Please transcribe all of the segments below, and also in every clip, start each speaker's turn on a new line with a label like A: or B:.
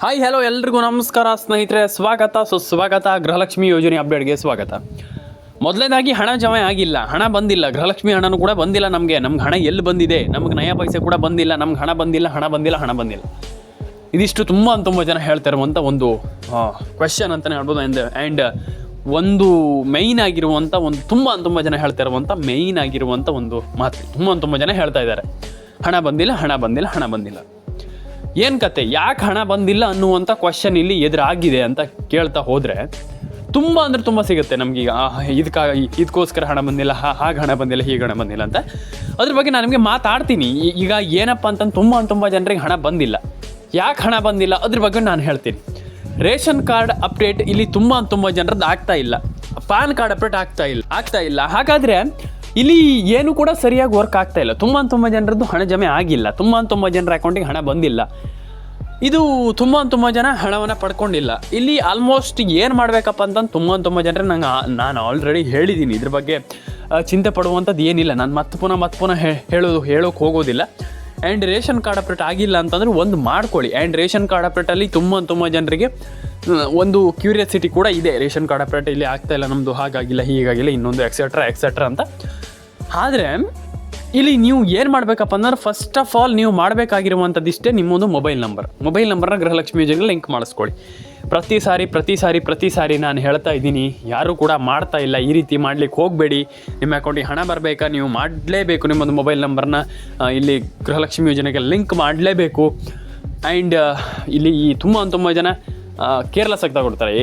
A: Hi hello ಎಲ್ರಿಗೂ ನಮಸ್ಕಾರ ಸ್ನೇಹಿತರೆ, ಸುಸ್ವಾಗತ ಗೃಹಲಕ್ಷ್ಮಿ ಯೋಜನೆ ಅಪ್ಡೇಟ್ಗೆ ಸ್ವಾಗತ. ಮೊದಲನೇದಾಗಿ ಹಣ ಜಮೆ ಆಗಿಲ್ಲ, ಹಣ ಬಂದಿಲ್ಲ, ಗೃಹಲಕ್ಷ್ಮಿ ಹಣನೂ ಕೂಡ ಬಂದಿಲ್ಲ. ನಮಗೆ ಹಣ ಎಲ್ಲಿ ಬಂದಿದೆ, ನಮಗೆ ನಯ ಪೈಸೆ ಕೂಡ ಬಂದಿಲ್ಲ, ನಮ್ಗೆ ಹಣ ಬಂದಿಲ್ಲ. ಇದಿಷ್ಟು ತುಂಬ ಜನ ಹೇಳ್ತಾ ಇರುವಂಥ ಒಂದು ಕ್ವೆಶ್ಚನ್ ಅಂತಲೇ ಹೇಳ್ಬೋದು. ಆ್ಯಂಡ್ ಒಂದು ಮೇಯ್ನ್ ಆಗಿರುವಂಥ ಒಂದು ತುಂಬ ಜನ ಹೇಳ್ತಾ ಇರುವಂಥ ಮೇಯ್ನ್ ಆಗಿರುವಂಥ ಒಂದು ಮಾತು ತುಂಬ ಜನ ಹೇಳ್ತಾ ಇದ್ದಾರೆ, ಹಣ ಬಂದಿಲ್ಲ. ಏನು ಕತೆ, ಯಾಕೆ ಹಣ ಬಂದಿಲ್ಲ ಅನ್ನುವಂಥ ಕ್ವಶನ್ ಇಲ್ಲಿ ಎದುರಾಗಿದೆ ಅಂತ ಕೇಳ್ತಾ ಹೋದರೆ ತುಂಬ ಸಿಗುತ್ತೆ ನಮಗೀಗ. ಇದಕ್ಕೋಸ್ಕರ ಹಣ ಬಂದಿಲ್ಲ, ಹಾಗೆ ಹಣ ಬಂದಿಲ್ಲ, ಹೀಗೆ ಹಣ ಬಂದಿಲ್ಲ ಅಂತ. ಅದ್ರ ಬಗ್ಗೆ ನಾನು ನಿಮಗೆ ಮಾತಾಡ್ತೀನಿ. ಈಗ ಏನಪ್ಪ ಅಂತಂದು ತುಂಬ ಜನರಿಗೆ ಹಣ ಬಂದಿಲ್ಲ. ಯಾಕೆ ಹಣ ಬಂದಿಲ್ಲ ಅದ್ರ ಬಗ್ಗೆ ನಾನು ಹೇಳ್ತೀನಿ. ರೇಷನ್ ಕಾರ್ಡ್ ಅಪ್ಡೇಟ್ ಇಲ್ಲಿ ತುಂಬ ಜನರದ್ದು ಆಗ್ತಾ ಇಲ್ಲ, ಪಾನ್ ಕಾರ್ಡ್ ಅಪ್ಡೇಟ್ ಆಗ್ತಾ ಇಲ್ಲ. ಹಾಗಾದರೆ ಇಲ್ಲಿ ಏನು ಕೂಡ ಸರಿಯಾಗಿ ವರ್ಕ್ ಆಗ್ತಾ ಇಲ್ಲ. ತುಂಬ ಜನರದ್ದು ಹಣ ಜಮೆ ಆಗಿಲ್ಲ, ತುಂಬ ಜನರ ಅಕೌಂಟಿಗೆ ಹಣ ಬಂದಿಲ್ಲ. ಇದು ತುಂಬ ಜನ ಹಣವನ್ನು ಪಡ್ಕೊಂಡಿಲ್ಲ. ಇಲ್ಲಿ ಆಲ್ಮೋಸ್ಟ್ ಏನು ಮಾಡಬೇಕಪ್ಪ ಅಂತಂದು ತುಂಬ ಜನರಿಗೆ ನಾನು ಆಲ್ರೆಡಿ ಹೇಳಿದ್ದೀನಿ. ಇದ್ರ ಬಗ್ಗೆ ಚಿಂತೆ ಪಡುವಂಥದ್ದು ಏನಿಲ್ಲ. ನಾನು ಮತ್ತೆ ಪುನಃ ಹೇಳೋಕೆ ಹೋಗೋದಿಲ್ಲ. ಆ್ಯಂಡ್ ರೇಷನ್ ಕಾರ್ಡ್ ಅಪ್ಡೇಟ್ ಆಗಿಲ್ಲ ಅಂತಂದರೆ ಒಂದು ಮಾಡ್ಕೊಳ್ಳಿ. ಆ್ಯಂಡ್ ರೇಷನ್ ಕಾರ್ಡ್ ಅಪ್ಡೇಟಲ್ಲಿ ತುಂಬ ಜನರಿಗೆ ಒಂದು ಕ್ಯೂರಿಯಾಸಿಟಿ ಕೂಡ ಇದೆ. ರೇಷನ್ ಕಾರ್ಡ್ ಅಪ್ಡೇಟ್ ಇಲ್ಲಿ ಆಗ್ತಾಯಿಲ್ಲ, ನಮ್ಮದು ಹಾಗಾಗಿಲ್ಲ, ಹೀಗಾಗಿಲ್ಲ, ಇನ್ನೊಂದು ಎಕ್ಸೆಟ್ರಾ ಅಂತ. ಆದರೆ ಇಲ್ಲಿ ನೀವು ಏನು ಮಾಡಬೇಕಪ್ಪ ಅಂದ್ರೆ ಫಸ್ಟ್ ಆಫ್ ಆಲ್ ನೀವು ಮಾಡಬೇಕಾಗಿರುವಂಥದ್ದು ಇಷ್ಟೇ, ನಿಮ್ಮೊಂದು ಮೊಬೈಲ್ ನಂಬರ್ನ ಗೃಹಲಕ್ಷ್ಮಿ ಯೋಜನೆಗೆ ಲಿಂಕ್ ಮಾಡಿಸ್ಕೊಳ್ಳಿ. ಪ್ರತಿ ಸಾರಿ ನಾನು ಹೇಳ್ತಾ ಇದ್ದೀನಿ, ಯಾರೂ ಕೂಡ ಮಾಡ್ತಾ ಇಲ್ಲ. ಈ ರೀತಿ ಮಾಡ್ಲಿಕ್ಕೆ ಹೋಗಬೇಡಿ. ನಿಮ್ಮ ಅಕೌಂಟಿಗೆ ಹಣ ಬರಬೇಕಾ, ನೀವು ಮಾಡಲೇಬೇಕು. ನಿಮ್ಮೊಂದು ಮೊಬೈಲ್ ನಂಬರ್ನ ಇಲ್ಲಿ ಗೃಹಲಕ್ಷ್ಮಿ ಯೋಜನೆಗೆ ಲಿಂಕ್ ಮಾಡಲೇಬೇಕು. ಆ್ಯಂಡ್ ಇಲ್ಲಿ ತುಂಬ ಜನ ಕೇರ್ಲೆಸ್ ಆಗಿ ತಗೊಳ್ತಾರೆ.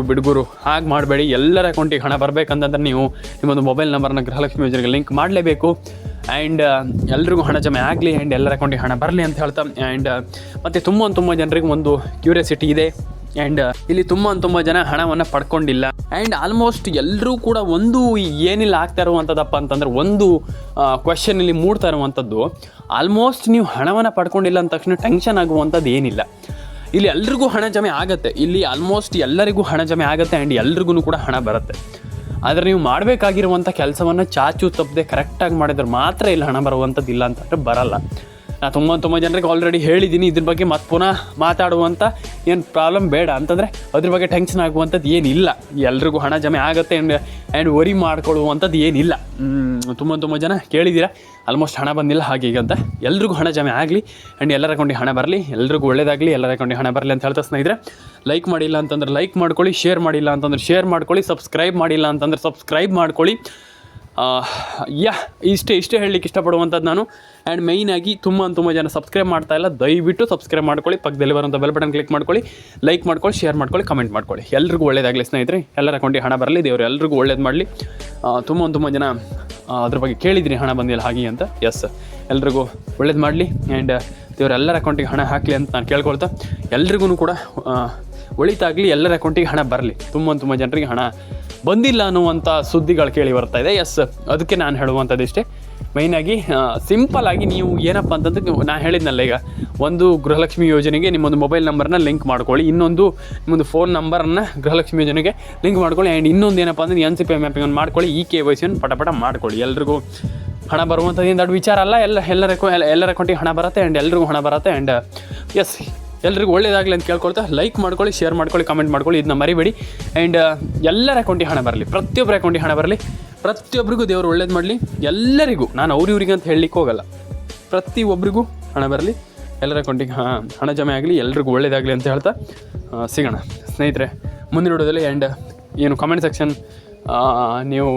A: ಬಿಡುಗುರು ಹಾಗೆ ಮಾಡಬೇಡಿ. ಎಲ್ಲರ ಅಕೌಂಟಿಗೆ ಹಣ ಬರಬೇಕಂತಂದ್ರೆ ನೀವು ನಿಮ್ಮೊಂದು ಮೊಬೈಲ್ ನಂಬರ್ನ ಗೃಹಲಕ್ಷ್ಮಿ ಯೋಜನೆಗೆ ಲಿಂಕ್ ಮಾಡಲೇಬೇಕು. ಆ್ಯಂಡ್ ಎಲ್ರಿಗೂ ಹಣ ಜಮೆ ಆಗಲಿ, ಆ್ಯಂಡ್ ಎಲ್ಲರ ಅಕೌಂಟಿಗೆ ಹಣ ಬರಲಿ ಅಂತ ಹೇಳ್ತಾ. ಆ್ಯಂಡ್ ಮತ್ತು ತುಂಬ ಜನರಿಗೆ ಒಂದು ಕ್ಯೂರಿಯಾಸಿಟಿ ಇದೆ. ಆ್ಯಂಡ್ ಇಲ್ಲಿ ತುಂಬ ಜನ ಹಣವನ್ನು ಪಡ್ಕೊಂಡಿಲ್ಲ. ಆ್ಯಂಡ್ ಆಲ್ಮೋಸ್ಟ್ ಎಲ್ಲರೂ ಕೂಡ ಒಂದು ಏನಿಲ್ಲ ಆಗ್ತಾ ಇರುವಂಥದ್ದಪ್ಪ ಅಂತಂದ್ರೆ ಒಂದು ಕ್ವೆಶನ್ ಇಲ್ಲಿ ಮೂಡ್ತಾ ಇರುವಂಥದ್ದು, ಆಲ್ಮೋಸ್ಟ್ ನೀವು ಹಣವನ್ನು ಪಡ್ಕೊಂಡಿಲ್ಲ ಅಂದ ತಕ್ಷಣ ಟೆನ್ಷನ್ ಆಗುವಂಥದ್ದು ಏನಿಲ್ಲ. ಇಲ್ಲಿ ಎಲ್ರಿಗೂ ಹಣ ಜಮೆ ಆಗುತ್ತೆ. ಇಲ್ಲಿ ಆಲ್ಮೋಸ್ಟ್ ಎಲ್ಲರಿಗೂ ಹಣ ಜಮೆ ಆಗುತ್ತೆ. ಆ್ಯಂಡ್ ಎಲ್ರಿಗೂ ಕೂಡ ಹಣ ಬರುತ್ತೆ. ಆದರೆ ನೀವು ಮಾಡಬೇಕಾಗಿರುವಂಥ ಕೆಲಸವನ್ನು ಚಾಚು ತಪ್ಪದೆ ಕರೆಕ್ಟಾಗಿ ಮಾಡಿದ್ರೆ ಮಾತ್ರ ಇಲ್ಲಿ ಹಣ ಬರುವಂಥದ್ದು, ಇಲ್ಲ ಅಂತಂದರೆ ಬರಲ್ಲ. ನಾನು ತುಂಬ ಜನರಿಗೆ ಆಲ್ರೆಡಿ ಹೇಳಿದ್ದೀನಿ. ಇದ್ರ ಬಗ್ಗೆ ಮತ್ತೆ ಪುನಃ ಮಾತಾಡುವಂಥ ಏನು ಪ್ರಾಬ್ಲಮ್ ಬೇಡ. ಅಂತಂದರೆ ಅದ್ರ ಬಗ್ಗೆ ಟೆನ್ಷನ್ ಆಗುವಂಥದ್ದು ಏನಿಲ್ಲ. ಎಲ್ರಿಗೂ ಹಣ ಜಮೆ ಆಗುತ್ತೆ. ಆ್ಯಂಡ್ ವರಿ ಮಾಡ್ಕೊಳ್ಳುವಂಥದ್ದು ಏನಿಲ್ಲ. ತುಂಬ ಜನ ಕೇಳಿದ್ದೀರಾ, ಆಲ್ಮೋಸ್ಟ್ ಹಣ ಬಂದಿಲ್ಲ ಹಾಗೆ ಈಗ ಅಂತ. ಎಲ್ರಿಗೂ ಹಣ ಜಮೆ ಆಗಲಿ, ಆ್ಯಂಡ್ ಎಲ್ಲರ ಅಕೌಂಟಿಗೆ ಹಣ ಬರಲಿ, ಎಲ್ರಿಗೂ ಒಳ್ಳೇದಾಗಲಿ, ಎಲ್ಲರ ಅಕೌಂಟಿಗೆ ಹಣ ಬರಲಿ ಅಂತ ಹೇಳ್ತಾ ಸ್ನೇಹಿತರೆ, ಲೈಕ್ ಮಾಡಿಲ್ಲ ಅಂತಂದ್ರೆ ಲೈಕ್ ಮಾಡ್ಕೊಳ್ಳಿ, ಶೇರ್ ಮಾಡಿಲ್ಲ ಅಂತಂದ್ರೆ ಶೇರ್ ಮಾಡ್ಕೊಳ್ಳಿ, ಸಬ್ಸ್ಕ್ರೈಬ್ ಮಾಡಿಲ್ಲ ಅಂತಂದ್ರೆ ಸಬ್ಸ್ಕ್ರೈಬ್ ಮಾಡ್ಕೊಳ್ಳಿ. ಇಷ್ಟೇ ಹೇಳಲಿಕ್ಕೆ ಇಷ್ಟಪಡುವಂಥದ್ದು ನಾನು. ಆ್ಯಂಡ್ ಮೇಯ್ನಾಗಿ ತುಂಬ ಜನ ಸಬ್ಸ್ಕ್ರೈಬ್ ಮಾಡ್ತಾ ಇಲ್ಲ. ದಯವಿಟ್ಟು ಸಬ್ಸ್ಕ್ರೈಬ್ ಮಾಡ್ಕೊಳ್ಳಿ, ಪಕ್ಕದಲ್ಲಿ ಬರುವಂಥ ಬೆಲ್ ಬಟನ್ ಕ್ಲಿಕ್ ಮಾಡ್ಕೊಳ್ಳಿ, ಲೈಕ್ ಮಾಡ್ಕೊಳ್ಳಿ, ಶೇರ್ ಮಾಡ್ಕೊಳ್ಳಿ, ಕಮೆಂಟ್ ಮಾಡ್ಕೊಳ್ಳಿ. ಎಲ್ರಿಗೂ ಒಳ್ಳೇದಾಗಲಿ ಸ್ನೇಹಿತರೆ, ಎಲ್ಲರ ಅಕೌಂಟಿಗೆ ಹಣ ಬರಲಿ, ದೇವರು ಎಲ್ರಿಗೂ ಒಳ್ಳೇದು ಮಾಡಲಿ. ತುಂಬ ಜನ ಅದ್ರ ಬಗ್ಗೆ ಕೇಳಿದ್ರಿ, ಹಣ ಬಂದಿಲ್ಲ ಹಾಗೆ ಅಂತ. ಎಸ್, ಎಲ್ರಿಗೂ ಒಳ್ಳೇದು ಮಾಡಲಿ. ಆ್ಯಂಡ್ ದೇವರು ಎಲ್ಲರ ಅಕೌಂಟಿಗೆ ಹಣ ಹಾಕಲಿ ಅಂತ ನಾನು ಕೇಳ್ಕೊಳ್ತಾ, ಎಲ್ರಿಗೂ ಕೂಡ ಒಳಿತಾಗಲಿ, ಎಲ್ಲರ ಅಕೌಂಟಿಗೆ ಹಣ ಬರಲಿ. ತುಂಬ ಜನರಿಗೆ ಹಣ ಬಂದಿಲ್ಲ ಅನ್ನುವಂಥ ಸುದ್ದಿಗಳು ಕೇಳಿ ಬರ್ತಾ ಇದೆ. ಎಸ್, ಅದಕ್ಕೆ ನಾನು ಹೇಳುವಂಥದ್ದು ಇಷ್ಟೇ. ಮೈನಾಗಿ ಸಿಂಪಲ್ಲಾಗಿ ನೀವು ಏನಪ್ಪ ಅಂತಂದ್ರೆ, ನಾನು ಹೇಳಿದ್ನಲ್ಲ, ಈಗ ಒಂದು ಗೃಹಲಕ್ಷ್ಮಿ ಯೋಜನೆಗೆ ನಿಮ್ಮೊಂದು ಮೊಬೈಲ್ ನಂಬರ್ನ ಲಿಂಕ್ ಮಾಡ್ಕೊಳ್ಳಿ, ಇನ್ನೊಂದು ನಿಮ್ಮೊಂದು ಫೋನ್ ನಂಬರನ್ನು ಗೃಹಲಕ್ಷ್ಮಿ ಯೋಜನೆಗೆ ಲಿಂಕ್ ಮಾಡ್ಕೊಳ್ಳಿ. ಆ್ಯಂಡ್ ಇನ್ನೊಂದು ಏನಪ್ಪ ಅಂದರೆ NCPI ಮ್ಯಾಪಿಂಗ್ ಮಾಡ್ಕೊಳ್ಳಿ, KYC ಪಟ ಮಾಡ್ಕೊಳ್ಳಿ. ಎಲ್ರಿಗೂ ಹಣ ಬರುವಂಥದ್ದು ಏನು ದೊಡ್ಡ ವಿಚಾರ ಅಲ್ಲ. ಎಲ್ಲರ ಅಕೌಂಟಿಗೆ ಹಣ ಬರುತ್ತೆ. ಆ್ಯಂಡ್ ಎಲ್ರಿಗೂ ಹಣ ಬರುತ್ತೆ. ಆ್ಯಂಡ್ ಎಸ್, ಎಲ್ರಿಗೂ ಒಳ್ಳೇದಾಗಲಿ ಅಂತ ಕೇಳ್ಕೊಳ್ತಾ, ಲೈಕ್ ಮಾಡ್ಕೊಳ್ಳಿ, ಶೇರ್ ಮಾಡ್ಕೊಳ್ಳಿ, ಕಮೆಂಟ್ ಮಾಡ್ಕೊಳ್ಳಿ, ಇದನ್ನ ಮರಿಬೇಡಿ. ಆ್ಯಂಡ್ ಎಲ್ಲರ ಅಕೌಂಟಿಗೆ ಹಣ ಬರಲಿ, ಪ್ರತಿಯೊಬ್ಬರ ಅಕೌಂಟಿಗೆ ಹಣ ಬರಲಿ, ಪ್ರತಿಯೊಬ್ಬರಿಗೂ ದೇವರು ಒಳ್ಳೇದು ಮಾಡಲಿ. ಎಲ್ಲರಿಗೂ, ನಾನು ಅವ್ರಿಗೆ ಅಂತ ಹೇಳಲಿಕ್ಕೆ ಹೋಗಲ್ಲ, ಪ್ರತಿಯೊಬ್ಬರಿಗೂ ಹಣ ಬರಲಿ, ಎಲ್ಲರ ಅಕೌಂಟಿಗೆ ಹಣ ಜಮೆ ಆಗಲಿ, ಎಲ್ರಿಗೂ ಒಳ್ಳೇದಾಗಲಿ ಅಂತ ಹೇಳ್ತಾ ಸಿಗೋಣ ಸ್ನೇಹಿತರೆ ಮುಂದಿನ ವಿಡಿಯೋದಲ್ಲಿ. ಆ್ಯಂಡ್ ಏನು ಕಮೆಂಟ್ ಸೆಕ್ಷನ್ ನೀವು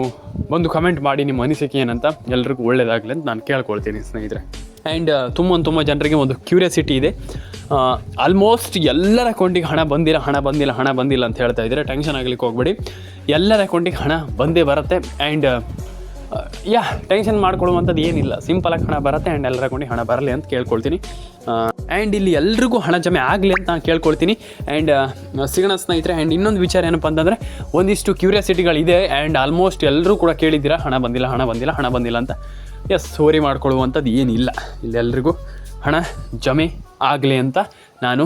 A: ಒಂದು ಕಮೆಂಟ್ ಮಾಡಿ ನಿಮ್ಮ ಅನಿಸಿಕೆ ಏನಂತ. ಎಲ್ರಿಗೂ ಒಳ್ಳೇದಾಗಲಿ ಅಂತ ನಾನು ಕೇಳ್ಕೊಳ್ತೀನಿ ಸ್ನೇಹಿತರೆ. ಆ್ಯಂಡ್ ತುಂಬ ಜನರಿಗೆ ಒಂದು ಕ್ಯೂರಿಯಾಸಿಟಿ ಇದೆ. ಆಲ್ಮೋಸ್ಟ್ ಎಲ್ಲರ ಅಕೌಂಟಿಗೆ ಹಣ ಬಂದಿಲ್ಲ ಅಂತ ಹೇಳ್ತಾ ಇದ್ದಾರೆ. ಟೆನ್ಷನ್ ಆಗಲಿಕ್ಕೆ ಹೋಗ್ಬೇಡಿ, ಎಲ್ಲರ ಅಕೌಂಟಿಗೆ ಹಣ ಬಂದೇ ಬರುತ್ತೆ. ಆ್ಯಂಡ್ ಟೆನ್ಷನ್ ಮಾಡ್ಕೊಳ್ಳುವಂಥದ್ದು ಏನಿಲ್ಲ, ಸಿಂಪಲಾಗಿ ಹಣ ಬರುತ್ತೆ. ಆ್ಯಂಡ್ ಎಲ್ಲರ ಅಕೌಂಟಿಗೆ ಹಣ ಬರಲಿ ಅಂತ ಕೇಳ್ಕೊಳ್ತೀನಿ. ಆ್ಯಂಡ್ ಇಲ್ಲಿ ಎಲ್ರಿಗೂ ಹಣ ಜಮೆ ಆಗಲಿ ಅಂತ ನಾನು ಕೇಳ್ಕೊಳ್ತೀನಿ. ಆ್ಯಂಡ್ ಸಿಗೋಣ ಸ್ನೇಹಿತರೆ. ಆ್ಯಂಡ್ ಇನ್ನೊಂದು ವಿಚಾರ ಏನಪ್ಪ ಅಂತಂದರೆ, ಒಂದಿಷ್ಟು ಕ್ಯೂರಿಯಾಸಿಟಿಗಳಿದೆ. ಆ್ಯಂಡ್ ಆಲ್ಮೋಸ್ಟ್ ಎಲ್ಲರೂ ಕೂಡ ಕೇಳಿದ್ದೀರಾ, ಹಣ ಬಂದಿಲ್ಲ ಅಂತ. ಎಸ್, ವರಿ ಮಾಡ್ಕೊಳ್ಳುವಂಥದ್ದು ಏನಿಲ್ಲ. ಇಲ್ಲೆಲ್ರಿಗೂ ಹಣ ಜಮೆ ಆಗಲಿ ಅಂತ ನಾನು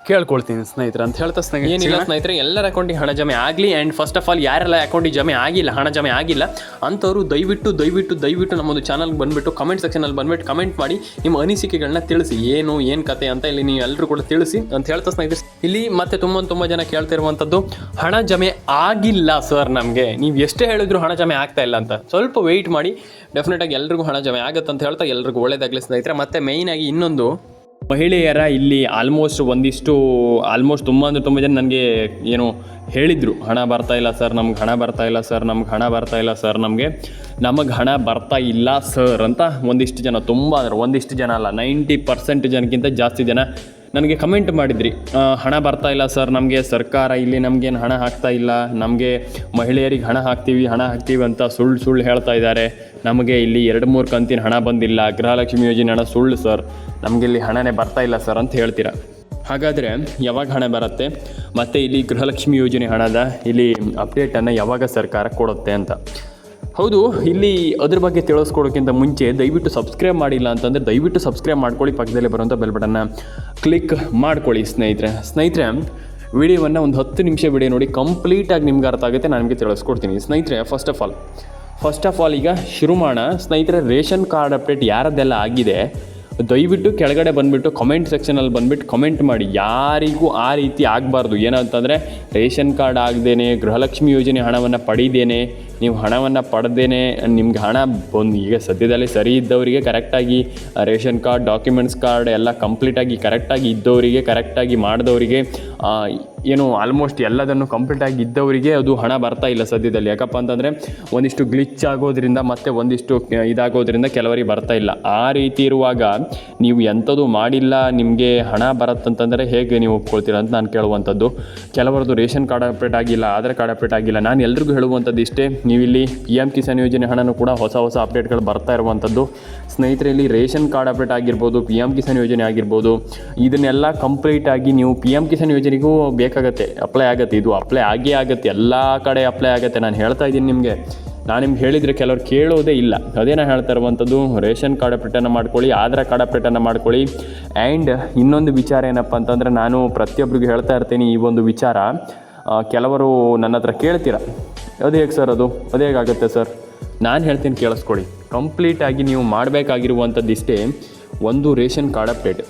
A: ಕೇಳ್ಕೊಳ್ತೀನಿ ಸ್ನೇಹಿತರೆ ಅಂತ ಹೇಳ್ತಾ ಏನಿಲ್ಲ ಸ್ನೇಹಿತರೆ, ಎಲ್ಲರ ಅಕೌಂಟಿಗೆ ಹಣ ಜಮೆ ಆಗಲಿ. ಆ್ಯಂಡ್ ಫಸ್ಟ್ ಆಫ್ ಆಲ್ ಯಾರೆಲ್ಲ ಅಕೌಂಟಿಗೆ ಜಮೆ ಆಗಿಲ್ಲ, ಹಣ ಜಮೆ ಆಗಿಲ್ಲ ಅಂಥವ್ರು ದಯವಿಟ್ಟು ನಮ್ಮೊಂದು ಚಾನಲ್ಗೆ ಬಂದುಬಿಟ್ಟು ಕಮೆಂಟ್ ಸೆಕ್ಷನಲ್ಲಿ ಬಂದುಬಿಟ್ಟು ಕಮೆಂಟ್ ಮಾಡಿ ನಿಮ್ಮ ಅನಿಸಿಕೆಗಳನ್ನ ತಿಳಿಸಿ, ಏನು ಕತೆ ಅಂತ ಇಲ್ಲಿ ನೀವು ಎಲ್ಲರೂ ಕೂಡ ತಿಳಿಸಿ ಅಂತ ಹೇಳ್ತಾ ಸ್ನೇಹಿತರೆ. ಇಲ್ಲಿ ಮತ್ತೆ ತುಂಬ ಜನ ಕೇಳ್ತಿರುವಂಥದ್ದು, ಹಣ ಜಮೆ ಆಗಿಲ್ಲ ಸರ್ ನಮಗೆ, ನೀವು ಎಷ್ಟೇ ಹೇಳಿದ್ರು ಹಣ ಜಮೆ ಆಗ್ತಾ ಇಲ್ಲ ಅಂತ. ಸ್ವಲ್ಪ ವೆಯ್ಟ್ ಮಾಡಿ, ಡೆಫಿನೆಟಾಗಿ ಎಲ್ರಿಗೂ ಹಣ ಜಮೆ ಆಗುತ್ತೆ ಅಂತ ಹೇಳ್ತಾ ಎಲ್ರಿಗೂ ಒಳ್ಳೇದಾಗಲಿ ಸ್ನೇಹಿತರೆ. ಮತ್ತು ಮೇಯ್ನಾಗಿ ಇನ್ನೊಂದು, ಮಹಿಳೆಯರ ಇಲ್ಲಿ ಆಲ್ಮೋಸ್ಟ್ ತುಂಬ ಜನ ನನಗೆ ಏನು ಹೇಳಿದರು, ಹಣ ಬರ್ತಾ ಇಲ್ಲ ಸರ್, ನಮ್ಗೆ ಹಣ ಬರ್ತಾ ಇಲ್ಲ ಸರ್, ನಮ್ಗೆ ಹಣ ಬರ್ತಾ ಇಲ್ಲ ಸರ್, ನಮಗೆ ಹಣ ಬರ್ತಾ ಇಲ್ಲ ಸರ್ ಅಂತ ಒಂದಿಷ್ಟು ಜನ, ತುಂಬ ಅಂದರೆ ಒಂದಿಷ್ಟು ಜನ ಅಲ್ಲ, 90% ಜನಕ್ಕಿಂತ ಜಾಸ್ತಿ ಜನ ನನಗೆ ಕಮೆಂಟ್ ಮಾಡಿದ್ರಿ, ಹಣ ಬರ್ತಾ ಇಲ್ಲ ಸರ್, ನಮಗೆ ಸರ್ಕಾರ ಇಲ್ಲಿ ನಮಗೇನು ಹಣ ಹಾಕ್ತಾ ಇಲ್ಲ, ನಮಗೆ ಮಹಿಳೆಯರಿಗೆ ಹಣ ಹಾಕ್ತೀವಿ ಅಂತ ಸುಳ್ಳು ಹೇಳ್ತಾ ಇದ್ದಾರೆ, ನಮಗೆ ಇಲ್ಲಿ 2-3 ಕಂತಿನ ಹಣ ಬಂದಿಲ್ಲ, ಗೃಹಲಕ್ಷ್ಮಿ ಯೋಜನೆ ಹಣ ಸುಳ್ಳು ಸರ್, ನಮಗೆ ಇಲ್ಲಿ ಹಣನೇ ಬರ್ತಾ ಇಲ್ಲ ಸರ್ ಅಂತ ಹೇಳ್ತೀರಾ. ಹಾಗಾದರೆ ಯಾವಾಗ ಹಣ ಬರುತ್ತೆ ಮತ್ತು ಇಲ್ಲಿ ಗೃಹಲಕ್ಷ್ಮಿ ಯೋಜನೆ ಹಣದ ಇಲ್ಲಿ ಅಪ್ಡೇಟನ್ನು ಯಾವಾಗ ಸರ್ಕಾರ ಕೊಡುತ್ತೆ ಅಂತ. ಹೌದು, ಇಲ್ಲಿ ಅದ್ರ ಬಗ್ಗೆ ತಿಳಿಸ್ಕೊಡೋಕ್ಕಿಂತ ಮುಂಚೆ ದಯವಿಟ್ಟು ಸಬ್ಸ್ಕ್ರೈಬ್ ಮಾಡಿಲ್ಲ ಅಂತಂದರೆ ದಯವಿಟ್ಟು ಸಬ್ಸ್ಕ್ರೈಬ್ ಮಾಡ್ಕೊಳ್ಳಿ, ಪಕ್ಕದಲ್ಲೇ ಬರುವಂಥ ಬೆಲ್ ಬಟನ್ನ ಕ್ಲಿಕ್ ಮಾಡ್ಕೊಳ್ಳಿ ಸ್ನೇಹಿತರೆ. ವಿಡಿಯೋವನ್ನು ಒಂದು 10 ನಿಮಿಷ ವಿಡಿಯೋ ನೋಡಿ, ಕಂಪ್ಲೀಟಾಗಿ ನಿಮ್ಗೆ ಅರ್ಥ ಆಗುತ್ತೆ, ನಾನು ನಿಮಗೆ ತಿಳಿಸ್ಕೊಡ್ತೀನಿ ಸ್ನೇಹಿತರೆ. ಫಸ್ಟ್ ಆಫ್ ಆಲ್ ಈಗ ಶುರು ಮಾಡೋಣ ಸ್ನೇಹಿತರೆ. ರೇಷನ್ ಕಾರ್ಡ್ ಅಪ್ಡೇಟ್ ಯಾರದ್ದೆಲ್ಲ ಆಗಿದೆ ದಯವಿಟ್ಟು ಕೆಳಗಡೆ ಬಂದುಬಿಟ್ಟು ಕಮೆಂಟ್ ಸೆಕ್ಷನಲ್ಲಿ ಬಂದುಬಿಟ್ಟು ಕಮೆಂಟ್ ಮಾಡಿ. ಯಾರಿಗೂ ಆ ರೀತಿ ಆಗಬಾರ್ದು, ಏನಂತಂದರೆ ರೇಷನ್ ಕಾರ್ಡ್ ಆಗದೇನೆ, ಗೃಹಲಕ್ಷ್ಮಿ ಯೋಜನೆ ಹಣವನ್ನು ಪಡೀದೇನೆ, ನೀವು ಹಣವನ್ನು ಪಡೆದೇನೆ ನಿಮ್ಗೆ ಹಣ ಬಂದು, ಈಗ ಸದ್ಯದಲ್ಲಿ ಸರಿ ಇದ್ದವರಿಗೆ ಕರೆಕ್ಟಾಗಿ ರೇಷನ್ ಕಾರ್ಡ್, ಡಾಕ್ಯುಮೆಂಟ್ಸ್ ಕಾರ್ಡ್ ಎಲ್ಲ ಕಂಪ್ಲೀಟಾಗಿ ಕರೆಕ್ಟಾಗಿ ಇದ್ದವರಿಗೆ, ಕರೆಕ್ಟಾಗಿ ಮಾಡಿದವರಿಗೆ, ಏನು ಆಲ್ಮೋಸ್ಟ್ ಎಲ್ಲದನ್ನು ಕಂಪ್ಲೀಟಾಗಿ ಇದ್ದವರಿಗೆ ಅದು ಹಣ ಬರ್ತಾ ಇಲ್ಲ ಸದ್ಯದಲ್ಲಿ. ಯಾಕಪ್ಪ ಅಂತಂದರೆ ಒಂದಿಷ್ಟು ಗ್ಲಿಚ್ ಆಗೋದ್ರಿಂದ ಮತ್ತು ಒಂದಿಷ್ಟು ಇದಾಗೋದ್ರಿಂದ ಕೆಲವರಿಗೆ ಬರ್ತಾ ಇಲ್ಲ. ಆ ರೀತಿ ಇರುವಾಗ ನೀವು ಎಂಥದ್ದು ಮಾಡಿಲ್ಲ, ನಿಮಗೆ ಹಣ ಬರುತ್ತಂತಂದರೆ ಹೇಗೆ ನೀವು ಒಪ್ಕೊಳ್ತೀರ ಅಂತ ನಾನು ಕೇಳುವಂಥದ್ದು. ಕೆಲವರದ್ದು ರೇಷನ್ ಕಾರ್ಡ್ ಅಪ್ಡೇಟ್ ಆಗಿಲ್ಲ, ಆಧಾರ್ ಕಾರ್ಡ್ ಅಪ್ಡೇಟ್ ಆಗಿಲ್ಲ. ನಾನು ಎಲ್ರಿಗೂ ಹೇಳುವಂಥದ್ದು ಇಷ್ಟೇ, ನೀವಿಲ್ಲಿ PM ಕಿಸಾನ್ ಯೋಜನೆ ಹಣನೂ ಕೂಡ ಹೊಸ ಅಪ್ಡೇಟ್ಗಳು ಬರ್ತಾ ಇರುವಂಥದ್ದು ಸ್ನೇಹಿತರೆ. ಇಲ್ಲಿ ರೇಷನ್ ಕಾರ್ಡ್ ಅಪ್ಡೇಟ್ ಆಗಿರ್ಬೋದು, PM ಕಿಸಾನ್ ಯೋಜನೆ ಆಗಿರ್ಬೋದು, ಇದನ್ನೆಲ್ಲ ಕಂಪ್ಲೀಟಾಗಿ ನೀವು PM ಕಿಸಾನ್ ಯೋಜನೆಗೂ ಬೇಕಾಗತ್ತೆ, ಅಪ್ಲೈ ಆಗುತ್ತೆ, ಇದು ಅಪ್ಲೈ ಆಗುತ್ತೆ, ಎಲ್ಲ ಕಡೆ ಅಪ್ಲೈ ಆಗುತ್ತೆ. ನಾನು ಹೇಳ್ತಾ ಇದ್ದೀನಿ ನಿಮಗೆ, ನಾನು ನಿಮ್ಗೆ ಹೇಳಿದರೆ ಕೆಲವ್ರು ಕೇಳೋದೇ ಇಲ್ಲ. ಅದೇ ನಾನು ಹೇಳ್ತಾ ಇರುವಂಥದ್ದು, ರೇಷನ್ ಕಾರ್ಡ್ ಅಪ್ಡೇಟನ್ನು ಮಾಡ್ಕೊಳ್ಳಿ, ಆಧಾರ್ ಕಾರ್ಡ್ ಅಪ್ಡೇಟನ್ನು ಮಾಡ್ಕೊಳ್ಳಿ. ಆ್ಯಂಡ್ ಇನ್ನೊಂದು ವಿಚಾರ ಏನಪ್ಪ ಅಂತಂದರೆ, ನಾನು ಪ್ರತಿಯೊಬ್ಬರಿಗೂ ಹೇಳ್ತಾ ಇರ್ತೀನಿ ಈ ಒಂದು ವಿಚಾರ. ಕೆಲವರು ನನ್ನ ಹತ್ರ ಕೇಳ್ತೀರ, ಅದು ಹೇಗೆ ಸರ್, ಅದು ಹೇಗಾಗುತ್ತೆ ಸರ್? ನಾನು ಹೇಳ್ತೀನಿ ಕೇಳಿಸ್ಕೊಳ್ಳಿ. ಕಂಪ್ಲೀಟಾಗಿ ನೀವು ಮಾಡಬೇಕಾಗಿರುವಂಥದ್ದು ಇಷ್ಟೇ, ಒಂದು ರೇಷನ್ ಕಾರ್ಡ್ ಅಪ್ಡೇಟ್,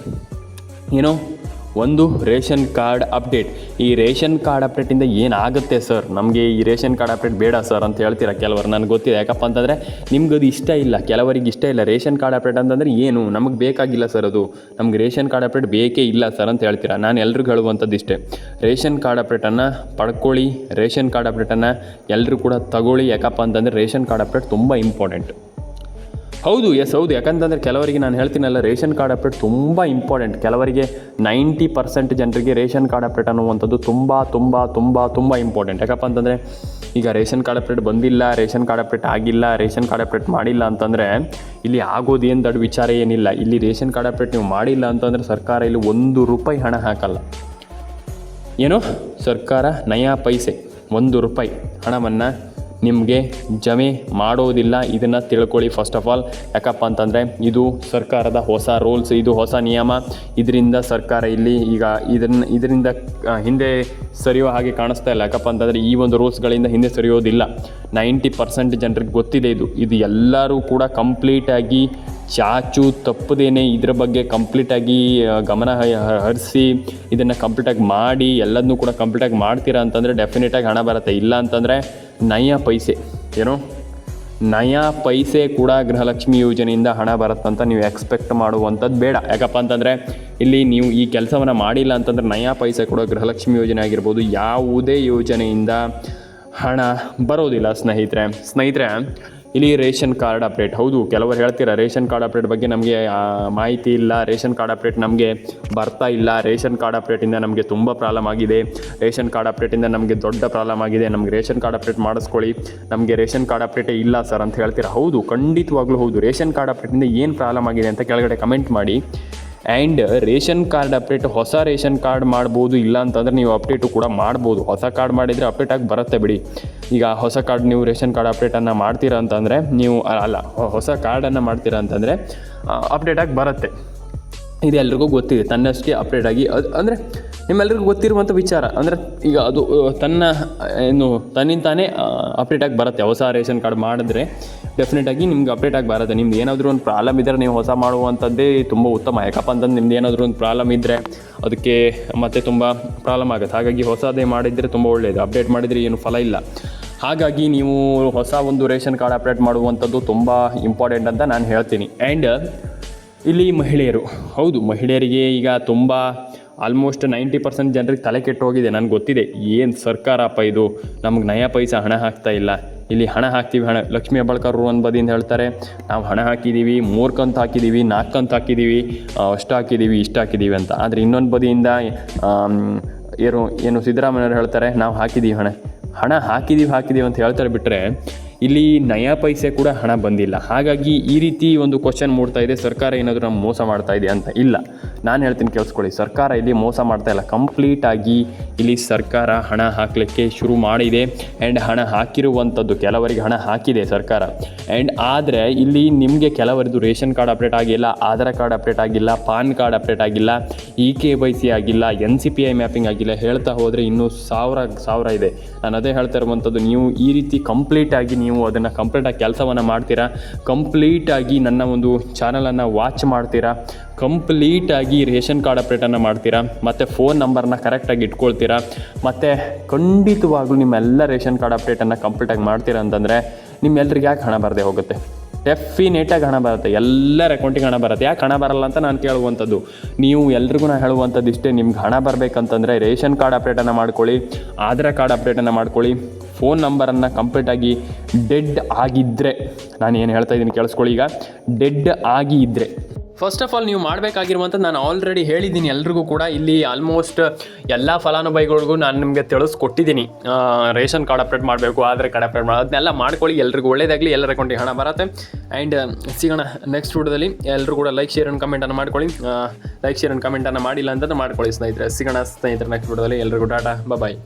A: ಒಂದು ರೇಷನ್ ಕಾರ್ಡ್ ಅಪ್ಡೇಟ್. ಈ ರೇಷನ್ ಕಾರ್ಡ್ ಅಪ್ಡೇಟಿಂದ ಏನಾಗುತ್ತೆ ಸರ್, ನಮಗೆ ಈ ರೇಷನ್ ಕಾರ್ಡ್ ಅಪ್ಡೇಟ್ ಬೇಡ ಸರ್ ಅಂತ ಹೇಳ್ತೀರಾ ಕೆಲವರು, ನನಗೆ ಗೊತ್ತಿದೆ. ಯಾಕಪ್ಪ ಅಂತಂದರೆ ನಿಮ್ಗೆ ಅದು ಇಷ್ಟ ಇಲ್ಲ, ಕೆಲವರಿಗೆ ಇಷ್ಟ ಇಲ್ಲ. ರೇಷನ್ ಕಾರ್ಡ್ ಅಪ್ಡೇಟ್ ಅಂತಂದರೆ ಏನು, ನಮಗೆ ಬೇಕಾಗಿಲ್ಲ ಸರ್, ಅದು ನಮ್ಗೆ ರೇಷನ್ ಕಾರ್ಡ್ ಅಪ್ಡೇಟ್ ಬೇಕೇ ಇಲ್ಲ ಸರ್ ಅಂತ ಹೇಳ್ತೀರಾ. ನಾನು ಎಲ್ರಿಗೂ ಹೇಳುವಂಥದ್ದು ಇಷ್ಟೇ, ರೇಷನ್ ಕಾರ್ಡ್ ಅಪ್ಡೇಟನ್ನು ಪಡ್ಕೊಳ್ಳಿ, ರೇಷನ್ ಕಾರ್ಡ್ ಅಪ್ಡೇಟನ್ನು ಎಲ್ಲರೂ ಕೂಡ ತಗೊಳ್ಳಿ. ಯಾಕಪ್ಪ ಅಂತಂದರೆ ರೇಷನ್ ಕಾರ್ಡ್ ಅಪ್ಡೇಟ್ ತುಂಬ ಇಂಪಾರ್ಟೆಂಟ್. ಹೌದು, ಯಾಕಂತಂದರೆ ಕೆಲವರಿಗೆ ನಾನು ಹೇಳ್ತೀನಲ್ಲ, ರೇಷನ್ ಕಾರ್ಡ್ ಅಪ್ಡೇಟ್ ತುಂಬ ಇಂಪಾರ್ಟೆಂಟ್. ಕೆಲವರಿಗೆ 90% ಜನರಿಗೆ ರೇಷನ್ ಕಾರ್ಡ್ ಅಪ್ಡೇಟ್ ಅನ್ನುವಂಥದ್ದು ತುಂಬ ಇಂಪಾರ್ಟೆಂಟ್. ಯಾಕಪ್ಪ ಅಂತಂದರೆ ಈಗ ರೇಷನ್ ಕಾರ್ಡ್ ಅಪ್ಡೇಟ್ ಬಂದಿಲ್ಲ, ರೇಷನ್ ಕಾರ್ಡ್ ಅಪ್ಡೇಟ್ ಆಗಿಲ್ಲ, ರೇಷನ್ ಕಾರ್ಡ್ ಅಪ್ಡೇಟ್ ಮಾಡಿಲ್ಲ ಅಂತಂದರೆ ಇಲ್ಲಿ ಆಗೋದು ಏನು ದೊಡ್ಡ ವಿಚಾರ ಏನಿಲ್ಲ. ಇಲ್ಲಿ ರೇಷನ್ ಕಾರ್ಡ್ ಅಪ್ಡೇಟ್ ನೀವು ಮಾಡಿಲ್ಲ ಅಂತಂದರೆ ಸರ್ಕಾರ ಇಲ್ಲಿ ₹1 ಹಣ ಹಾಕಲ್ಲ. ಸರ್ಕಾರ ನಯಾ ಪೈಸೆ ₹1 ಹಣವನ್ನು ನಿಮಗೆ ಜಮೆ ಮಾಡೋದಿಲ್ಲ. ಇದನ್ನು ತಿಳ್ಕೊಳ್ಳಿ ಫಸ್ಟ್ ಆಫ್ ಆಲ್. ಯಾಕಪ್ಪ ಅಂತಂದರೆ ಇದು ಸರ್ಕಾರದ ಹೊಸ ರೂಲ್ಸ್, ಇದು ಹೊಸ ನಿಯಮ. ಇದರಿಂದ ಸರ್ಕಾರ ಇಲ್ಲಿ ಈಗ ಇದರಿಂದ ಹಿಂದೆ ಸರಿಯೋ ಹಾಗೆ ಕಾಣಿಸ್ತಾ ಇಲ್ಲ. ಯಾಕಪ್ಪ ಅಂತಂದರೆ ಈ ಒಂದು ರೂಲ್ಸ್ಗಳಿಂದ ಹಿಂದೆ ಸರಿಯೋದಿಲ್ಲ. 90% ಜನರಿಗೆ ಗೊತ್ತಿದೆ ಇದು ಎಲ್ಲರೂ ಕೂಡ ಕಂಪ್ಲೀಟಾಗಿ ಚಾಚು ತಪ್ಪದೇನೆ ಇದರ ಬಗ್ಗೆ ಕಂಪ್ಲೀಟಾಗಿ ಗಮನ ಹರಿಸಿ ಇದನ್ನು ಕಂಪ್ಲೀಟಾಗಿ ಮಾಡಿ ಎಲ್ಲದನ್ನೂ ಕೂಡ ಕಂಪ್ಲೀಟಾಗಿ ಮಾಡ್ತೀರಾ ಅಂತಂದರೆ ಡೆಫಿನೆಟಾಗಿ ಹಣ ಬರುತ್ತೆ. ಇಲ್ಲ ಅಂತಂದರೆ ನಯಾ ಪೈಸೆ ಕೂಡ ಗೃಹಲಕ್ಷ್ಮಿ ಯೋಜನೆಯಿಂದ ಹಣ ಬರುತ್ತಂತ ನೀವು ಎಕ್ಸ್ಪೆಕ್ಟ್ ಮಾಡುವಂಥದ್ದು ಬೇಡ. ಯಾಕಪ್ಪ ಅಂತಂದರೆ ಇಲ್ಲಿ ನೀವು ಈ ಕೆಲಸವನ್ನು ಮಾಡಿಲ್ಲ ಅಂತಂದರೆ ನಯಾ ಪೈಸೆ ಕೂಡ ಗೃಹಲಕ್ಷ್ಮಿ ಯೋಜನೆ ಆಗಿರ್ಬೋದು, ಯಾವುದೇ ಯೋಜನೆಯಿಂದ ಹಣ ಬರೋದಿಲ್ಲ ಸ್ನೇಹಿತರೆ. ಇಲ್ಲಿ ರೇಷನ್ ಕಾರ್ಡ್ ಅಪ್ಡೇಟ್, ಹೌದು ಕೆಲವರು ಹೇಳ್ತೀರಾ ರೇಷನ್ ಕಾರ್ಡ್ ಅಪ್ಡೇಟ್ ಬಗ್ಗೆ ನಮಗೆ ಮಾಹಿತಿ ಇಲ್ಲ, ರೇಷನ್ ಕಾರ್ಡ್ ಅಪ್ಡೇಟ್ ನಮಗೆ ಬರ್ತಾ ಇಲ್ಲ, ರೇಷನ್ ಕಾರ್ಡ್ ಅಪ್ಡೇಟಿಂದ ನಮಗೆ ತುಂಬ ಪ್ರಾಬ್ಲಮ್ ಆಗಿದೆ, ರೇಷನ್ ಕಾರ್ಡ್ ಅಪ್ಡೇಟಿಂದ ನಮಗೆ ದೊಡ್ಡ ಪ್ರಾಬ್ಲಮ್ ಆಗಿದೆ, ನಮಗೆ ರೇಷನ್ ಕಾರ್ಡ್ ಅಪ್ಡೇಟ್ ಮಾಡಿಸ್ಕೊಳ್ಳಿ, ನಮಗೆ ರೇಷನ್ ಕಾರ್ಡ್ ಅಪ್ಡೇಟೇ ಇಲ್ಲ ಸರ್ ಅಂತ ಹೇಳ್ತೀರಾ. ಹೌದು, ಖಂಡಿತವಾಗ್ಲೂ ಹೌದು. ರೇಷನ್ ಕಾರ್ಡ್ ಅಪ್ಡೇಟಿಂದ ಏನು ಪ್ರಾಬ್ಲಮ್ ಆಗಿದೆ ಅಂತ ಕೆಳಗಡೆ ಕಮೆಂಟ್ ಮಾಡಿ. ಆ್ಯಂಡ್ ರೇಷನ್ ಕಾರ್ಡ್ ಅಪ್ಡೇಟ್ ಹೊಸ ರೇಷನ್ ಕಾರ್ಡ್ ಮಾಡ್ಬೋದು, ಇಲ್ಲ ಅಂತಂದರೆ ನೀವು ಅಪ್ಡೇಟು ಕೂಡ ಮಾಡ್ಬೋದು. ಹೊಸ ಕಾರ್ಡ್ ಮಾಡಿದರೆ ಅಪ್ಡೇಟ್ ಆಗಿ ಬರುತ್ತೆ ಬಿಡಿ. ಈಗ ಹೊಸ ಕಾರ್ಡ್ ನೀವು ರೇಷನ್ ಕಾರ್ಡ್ ಅಪ್ಡೇಟನ್ನು ಮಾಡ್ತೀರಾ ಅಂತಂದರೆ ಹೊಸ ಕಾರ್ಡನ್ನು ಮಾಡ್ತೀರಾ ಅಂತಂದರೆ ಅಪ್ಡೇಟಾಗಿ ಬರುತ್ತೆ. ಇದು ಎಲ್ರಿಗೂ ಗೊತ್ತಿದೆ, ತನ್ನಷ್ಟೇ ಅಪ್ಡೇಟ್ ಆಗಿ ಅಂದರೆ ನಿಮ್ಮೆಲ್ಲರಿಗೂ ಗೊತ್ತಿರುವಂಥ ವಿಚಾರ. ಅಂದರೆ ಈಗ ಅದು ತನ್ನಿಂದ ತಾನೇ ಅಪ್ಡೇಟಾಗಿ ಬರುತ್ತೆ. ಹೊಸ ರೇಷನ್ ಕಾರ್ಡ್ ಮಾಡಿದ್ರೆ ಡೆಫಿನೆಟಾಗಿ ನಿಮ್ಗೆ ಅಪ್ಡೇಟಾಗಿ ಬರುತ್ತೆ. ನಿಮ್ದು ಏನಾದರೂ ಒಂದು ಪ್ರಾಬ್ಲಮ್ ಇದ್ದರೆ ನೀವು ಹೊಸ ಮಾಡುವಂಥದ್ದೇ ತುಂಬ ಉತ್ತಮ. ಯಾಕಪ್ಪ ಅಂತಂದು ನಿಮ್ದು ಏನಾದರೂ ಒಂದು ಪ್ರಾಬ್ಲಮ್ ಇದ್ದರೆ ಅದಕ್ಕೆ ಮತ್ತೆ ತುಂಬ ಪ್ರಾಬ್ಲಮ್ ಆಗುತ್ತೆ. ಹಾಗಾಗಿ ಹೊಸದೇ ಮಾಡಿದರೆ ತುಂಬ ಒಳ್ಳೆಯದು. ಅಪ್ಡೇಟ್ ಮಾಡಿದರೆ ಏನು ಫಲ ಇಲ್ಲ. ಹಾಗಾಗಿ ನೀವು ಹೊಸ ಒಂದು ರೇಷನ್ ಕಾರ್ಡ್ ಅಪ್ಡೇಟ್ ಮಾಡುವಂಥದ್ದು ತುಂಬ ಇಂಪಾರ್ಟೆಂಟ್ ಅಂತ ನಾನು ಹೇಳ್ತೀನಿ. ಆ್ಯಂಡ್ ಇಲ್ಲಿ ಮಹಿಳೆಯರು, ಹೌದು, ಮಹಿಳೆಯರಿಗೆ ಈಗ ತುಂಬ ಆಲ್ಮೋಸ್ಟ್ 90% ಜನರಿಗೆ ತಲೆ ಕೆಟ್ಟು ಹೋಗಿದೆ. ನನಗೆ ಗೊತ್ತಿದೆ, ಏನು ಸರ್ಕಾರಪ್ಪ ಇದು, ನಮಗೆ ನಯ ಪೈಸಾ ಹಣ ಹಾಕ್ತಾ ಇಲ್ಲ. ಇಲ್ಲಿ ಹಣ ಹಾಕ್ತೀವಿ, ಲಕ್ಷ್ಮೀ ಹೆಬ್ಬಾಳ್ಕರ್ ಒಂದು ಬದಿಯಿಂದ ಹೇಳ್ತಾರೆ ನಾವು ಹಣ ಹಾಕಿದ್ದೀವಿ, 3 ಕಂತು ಹಾಕಿದ್ದೀವಿ, 4 ಕಂತು ಹಾಕಿದ್ದೀವಿ, ಅಷ್ಟು ಹಾಕಿದ್ದೀವಿ, ಇಷ್ಟು ಹಾಕಿದ್ದೀವಿ ಅಂತ. ಆದರೆ ಇನ್ನೊಂದು ಬದಿಯಿಂದ ಏನು ಸಿದ್ದರಾಮಯ್ಯವ್ರು ಹೇಳ್ತಾರೆ ನಾವು ಹಣ ಹಾಕಿದ್ದೀವಿ ಅಂತ ಹೇಳ್ತಾರೆ. ಬಿಟ್ಟರೆ ಇಲ್ಲಿ ನಯಾ ಪೈಸೆ ಕೂಡ ಹಣ ಬಂದಿಲ್ಲ. ಹಾಗಾಗಿ ಈ ರೀತಿ ಒಂದು ಕ್ವಶನ್ ಮೂಡ್ತಾ ಇದೆ, ಸರ್ಕಾರ ಏನಾದರೂ ನಮ್ಮ ಮೋಸ ಮಾಡ್ತಾ ಇದೆ ಅಂತ. ಇಲ್ಲ, ನಾನು ಹೇಳ್ತೀನಿ ಕೇಳಿಸ್ಕೊಳ್ಳಿ, ಸರ್ಕಾರ ಇಲ್ಲಿ ಮೋಸ ಮಾಡ್ತಾ ಇಲ್ಲ. ಕಂಪ್ಲೀಟಾಗಿ ಇಲ್ಲಿ ಸರ್ಕಾರ ಹಣ ಹಾಕಲಿಕ್ಕೆ ಶುರು ಮಾಡಿದೆ. ಆ್ಯಂಡ್ ಹಣ ಹಾಕಿರುವಂಥದ್ದು ಕೆಲವರಿಗೆ ಹಣ ಹಾಕಿದೆ ಸರ್ಕಾರ. ಆ್ಯಂಡ್ ಆದರೆ ಇಲ್ಲಿ ನಿಮಗೆ ಕೆಲವರದ್ದು ರೇಷನ್ ಕಾರ್ಡ್ ಅಪ್ಡೇಟ್ ಆಗಿಲ್ಲ, ಆಧಾರ್ ಕಾರ್ಡ್ ಅಪ್ಡೇಟ್ ಆಗಿಲ್ಲ, ಪಾನ್ ಕಾರ್ಡ್ ಅಪ್ಡೇಟ್ ಆಗಿಲ್ಲ, KYC ಆಗಿಲ್ಲ, NCPI ಮ್ಯಾಪಿಂಗ್ ಆಗಿಲ್ಲ, ಹೇಳ್ತಾ ಹೋದರೆ ಇನ್ನೂ ಸಾವಿರ ಇದೆ. ನಾನು ಅದೇ ಹೇಳ್ತಾ ಇರುವಂಥದ್ದು, ನೀವು ಈ ರೀತಿ ಕಂಪ್ಲೀಟಾಗಿ ನೀವು ಅದನ್ನು ಕಂಪ್ಲೀಟಾಗಿ ಕೆಲಸವನ್ನು ಮಾಡ್ತೀರಾ, ಕಂಪ್ಲೀಟಾಗಿ ನನ್ನ ಒಂದು ಚಾನಲನ್ನು ವಾಚ್ ಮಾಡ್ತೀರಾ, ಕಂಪ್ಲೀಟಾಗಿ ರೇಷನ್ ಕಾರ್ಡ್ ಅಪ್ಡೇಟನ್ನು ಮಾಡ್ತೀರಾ, ಮತ್ತು ಫೋನ್ ನಂಬರ್ನ ಕರೆಕ್ಟಾಗಿ ಇಟ್ಕೊಳ್ತೀರಾ, ಮತ್ತು ಖಂಡಿತವಾಗ್ಲೂ ನಿಮ್ಮೆಲ್ಲ ರೇಷನ್ ಕಾರ್ಡ್ ಅಪ್ಡೇಟನ್ನು ಕಂಪ್ಲೀಟಾಗಿ ಮಾಡ್ತೀರಾ ಅಂತಂದರೆ ನಿಮ್ಮೆಲ್ಲರಿಗೆ ಯಾಕೆ ಹಣ ಬರದೆ ಹೋಗುತ್ತೆ? ಡೆಫಿನೇಟಾಗಿ ಹಣ ಬರುತ್ತೆ, ಎಲ್ಲರ ಅಕೌಂಟಿಗೆ ಹಣ ಬರುತ್ತೆ. ಯಾಕೆ ಹಣ ಬರಲ್ಲ ಅಂತ ನಾನು ಕೇಳುವಂಥದ್ದು. ನೀವು ಎಲ್ರಿಗೂ ನಾನು ಹೇಳುವಂಥದ್ದು ಇಷ್ಟೇ, ನಿಮ್ಗೆ ಹಣ ಬರಬೇಕಂತಂದರೆ ರೇಷನ್ ಕಾರ್ಡ್ ಅಪ್ಡೇಟನ್ನು ಮಾಡ್ಕೊಳ್ಳಿ, ಆಧಾರ್ ಕಾರ್ಡ್ ಅಪ್ಡೇಟನ್ನು ಮಾಡ್ಕೊಳ್ಳಿ, ಫೋನ್ ನಂಬರನ್ನು ಕಂಪ್ಲೀಟಾಗಿ ಡೆಡ್ ಆಗಿದ್ದರೆ, ನಾನು ಏನು ಹೇಳ್ತಾ ಇದ್ದೀನಿ ಕೇಳಿಸ್ಕೊಳ್ಳಿ, ಈಗ ಡೆಡ್ ಆಗಿ ಇದ್ದರೆ ಫಸ್ಟ್ ಆಫ್ ಆಲ್ ನೀವು ಮಾಡಬೇಕಾಗಿರುವಂಥದ್ದು ನಾನು ಆಲ್ರೆಡಿ ಹೇಳಿದ್ದೀನಿ ಎಲ್ರಿಗೂ ಕೂಡ. ಇಲ್ಲಿ ಆಲ್ಮೋಸ್ಟ್ ಎಲ್ಲ ಫಲಾನುಭವಿಗಳಿಗೂ ನಾನು ನಿಮಗೆ ತಿಳಿಸ್ಕೊಟ್ಟಿದ್ದೀನಿ. ರೇಷನ್ ಕಾರ್ಡ್ ಅಪ್ಡೇಟ್ ಮಾಡಬೇಕು, ಆಧಾರ್ ಕಾರ್ಡ್ ಅಪ್ಡೇಟ್ ಅದನ್ನೆಲ್ಲ ಮಾಡ್ಕೊಳ್ಳಿ. ಎಲ್ರಿಗೂ ಒಳ್ಳೇದಾಗಲಿ, ಎಲ್ಲರ ಅಕೌಂಟಿಗೆ ಹಣ ಬರುತ್ತೆ. ಆ್ಯಂಡ್ ಸಿಗೋಣ ನೆಕ್ಸ್ಟ್ ವಿಡಿಯೋದಲ್ಲಿ. ಎಲ್ಲರೂ ಕೂಡ ಲೈಕ್, ಶೇರ್ ಆ್ಯಂಡ್ ಕಮೆಂಟನ್ನು ಮಾಡ್ಕೊಳ್ಳಿ. ಲೈಕ್, ಶೇರ್ ಆ್ಯಂಡ್ ಕಮೆಂಟನ್ನು ಮಾಡಿಲ್ಲ ಅಂತಂದ್ರೆ ಮಾಡ್ಕೊಳ್ಳಿ ಸ್ನೇಹಿತರೆ. ಸಿಗೋಣ ಸ್ನೇಹಿತರೆ ನೆಕ್ಸ್ಟ್ ವಿಡಿಯೋದಲ್ಲಿ. ಎಲ್ರಿಗೂ ಟಾಟಾ, ಬಾಯ್.